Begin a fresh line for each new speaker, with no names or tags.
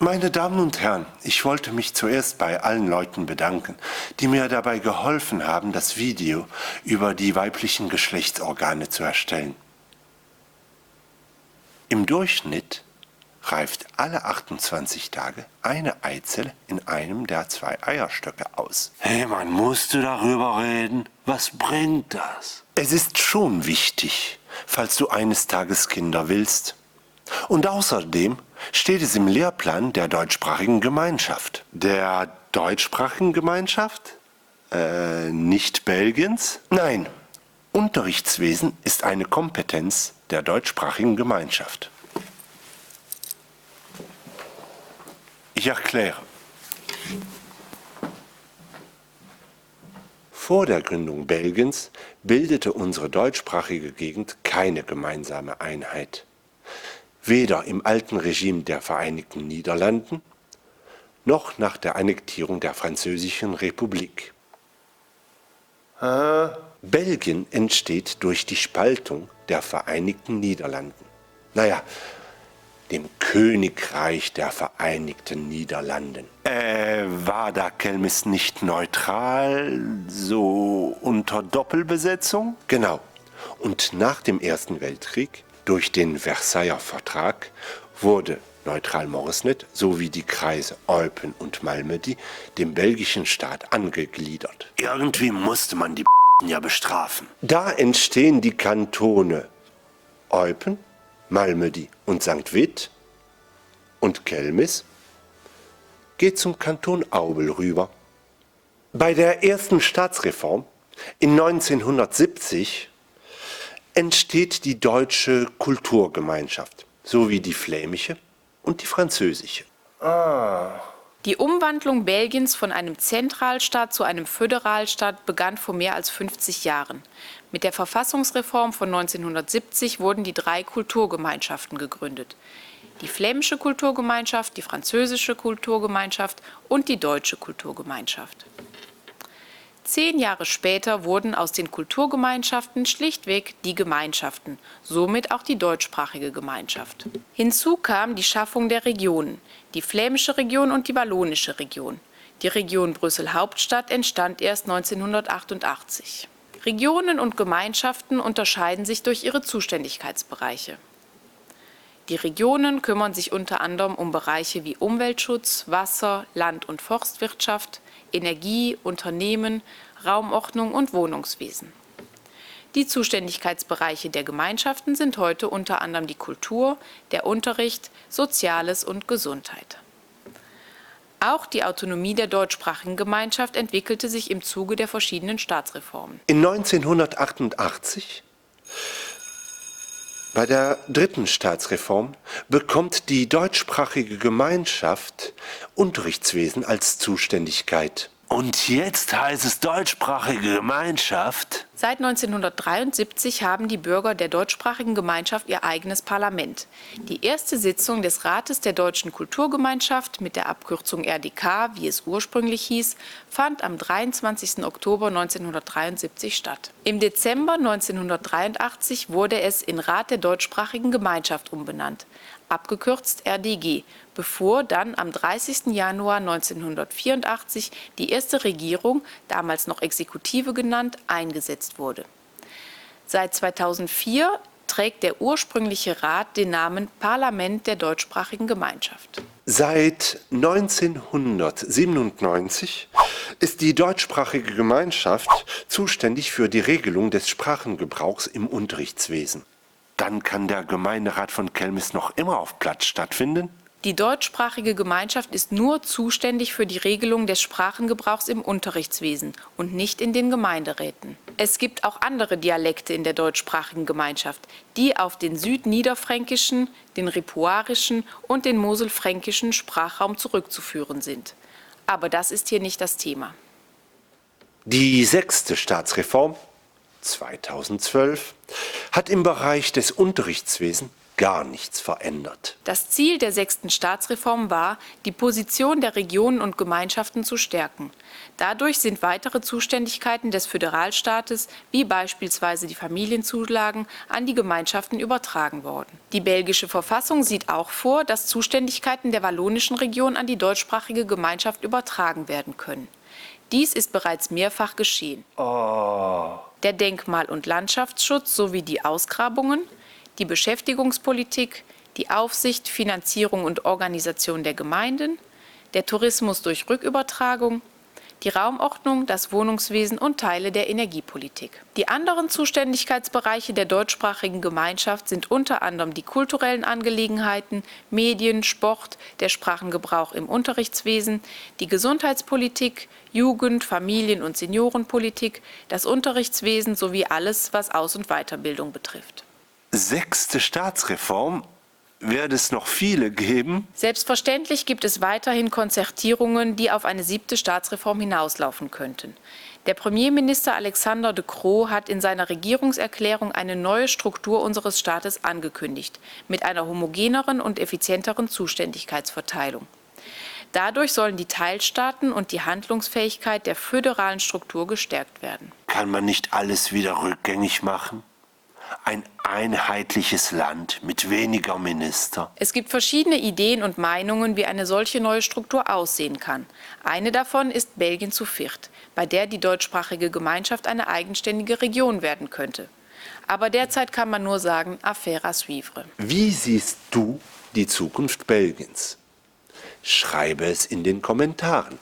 Meine Damen und Herren, ich wollte mich zuerst bei allen Leuten bedanken, die mir dabei geholfen haben, das Video über die weiblichen Geschlechtsorgane zu erstellen. Im Durchschnitt reift alle 28 Tage eine Eizelle in einem der 2 Eierstöcke aus.
Hey Mann, musst du darüber reden? Was bringt das?
Es ist schon wichtig, falls du eines Tages Kinder willst. Und außerdem steht es im Lehrplan der deutschsprachigen Gemeinschaft.
Der deutschsprachigen Gemeinschaft? Nicht Belgiens?
Nein, Unterrichtswesen ist eine Kompetenz der deutschsprachigen Gemeinschaft. Ich erkläre. Vor der Gründung Belgiens bildete unsere deutschsprachige Gegend keine gemeinsame Einheit. Weder im alten Regime der Vereinigten Niederlanden noch nach der Annektierung der Französischen Republik. Belgien entsteht durch die Spaltung der Vereinigten Niederlanden. Naja, dem Königreich der Vereinigten Niederlanden.
War da Kelmis nicht neutral, so unter Doppelbesetzung?
Genau. Und nach dem Ersten Weltkrieg, durch den Versailler Vertrag, wurde Neutral-Moresnet sowie die Kreise Eupen und Malmedy dem belgischen Staat angegliedert.
Irgendwie musste man die ja bestrafen.
Da entstehen die Kantone Eupen, Malmedy und St. Vith und Kelmis geht zum Kanton Aubel rüber. Bei der ersten Staatsreform in 1970 entsteht die deutsche Kulturgemeinschaft sowie die flämische und die französische.
Die Umwandlung Belgiens von einem Zentralstaat zu einem Föderalstaat begann vor mehr als 50 Jahren. Mit der Verfassungsreform von 1970 wurden die 3 Kulturgemeinschaften gegründet. Die flämische Kulturgemeinschaft, die französische Kulturgemeinschaft und die deutsche Kulturgemeinschaft. 10 Jahre später wurden aus den Kulturgemeinschaften schlichtweg die Gemeinschaften, somit auch die deutschsprachige Gemeinschaft. Hinzu kam die Schaffung der Regionen, die flämische Region und die wallonische Region. Die Region Brüssel-Hauptstadt entstand erst 1988. Regionen und Gemeinschaften unterscheiden sich durch ihre Zuständigkeitsbereiche. Die Regionen kümmern sich unter anderem um Bereiche wie Umweltschutz, Wasser, Land- und Forstwirtschaft, Energie, Unternehmen, Raumordnung und Wohnungswesen. Die Zuständigkeitsbereiche der Gemeinschaften sind heute unter anderem die Kultur, der Unterricht, Soziales und Gesundheit. Auch die Autonomie der deutschsprachigen Gemeinschaft entwickelte sich im Zuge der verschiedenen Staatsreformen.
In 1988, bei der 3. Staatsreform, bekommt die deutschsprachige Gemeinschaft Unterrichtswesen als Zuständigkeit.
Und jetzt heißt es deutschsprachige Gemeinschaft?
Seit 1973 haben die Bürger der deutschsprachigen Gemeinschaft ihr eigenes Parlament. Die erste Sitzung des Rates der Deutschen Kulturgemeinschaft mit der Abkürzung RDK, wie es ursprünglich hieß, fand am 23. Oktober 1973 statt. Im Dezember 1983 wurde es in Rat der deutschsprachigen Gemeinschaft umbenannt, abgekürzt RDG, bevor dann am 30. Januar 1984 die erste Regierung, damals noch Exekutive genannt, eingesetzt wurde. Seit 2004 trägt der ursprüngliche Rat den Namen Parlament der deutschsprachigen Gemeinschaft.
Seit 1997 ist die deutschsprachige Gemeinschaft zuständig für die Regelung des Sprachengebrauchs im Unterrichtswesen.
Dann kann der Gemeinderat von Kelmis noch immer auf Platz stattfinden?
Die deutschsprachige Gemeinschaft ist nur zuständig für die Regelung des Sprachengebrauchs im Unterrichtswesen und nicht in den Gemeinderäten. Es gibt auch andere Dialekte in der deutschsprachigen Gemeinschaft, die auf den südniederfränkischen, den ripuarischen und den moselfränkischen Sprachraum zurückzuführen sind. Aber das ist hier nicht das Thema.
Die 6. Staatsreform 2012 hat im Bereich des Unterrichtswesens gar nichts verändert.
Das Ziel der 6. Staatsreform war, die Position der Regionen und Gemeinschaften zu stärken. Dadurch sind weitere Zuständigkeiten des Föderalstaates, wie beispielsweise die Familienzulagen, an die Gemeinschaften übertragen worden. Die belgische Verfassung sieht auch vor, dass Zuständigkeiten der wallonischen Region an die deutschsprachige Gemeinschaft übertragen werden können. Dies ist bereits mehrfach geschehen. Der Denkmal- und Landschaftsschutz sowie die Ausgrabungen, die Beschäftigungspolitik, die Aufsicht, Finanzierung und Organisation der Gemeinden, der Tourismus durch Rückübertragung, die Raumordnung, das Wohnungswesen und Teile der Energiepolitik. Die anderen Zuständigkeitsbereiche der deutschsprachigen Gemeinschaft sind unter anderem die kulturellen Angelegenheiten, Medien, Sport, der Sprachengebrauch im Unterrichtswesen, die Gesundheitspolitik, Jugend-, Familien- und Seniorenpolitik, das Unterrichtswesen sowie alles, was Aus- und Weiterbildung betrifft.
6. Staatsreform? Wird es noch viele geben?
Selbstverständlich gibt es weiterhin Konzertierungen, die auf eine 7. Staatsreform hinauslaufen könnten. Der Premierminister Alexander De Croo hat in seiner Regierungserklärung eine neue Struktur unseres Staates angekündigt, mit einer homogeneren und effizienteren Zuständigkeitsverteilung. Dadurch sollen die Teilstaaten und die Handlungsfähigkeit der föderalen Struktur gestärkt werden.
Kann man nicht alles wieder rückgängig machen? Ein einheitliches Land mit weniger Minister.
Es gibt verschiedene Ideen und Meinungen, wie eine solche neue Struktur aussehen kann. Eine davon ist Belgien zu viert, bei der die deutschsprachige Gemeinschaft eine eigenständige Region werden könnte. Aber derzeit kann man nur sagen, affaire à suivre.
Wie siehst du die Zukunft Belgiens? Schreibe es in den Kommentaren.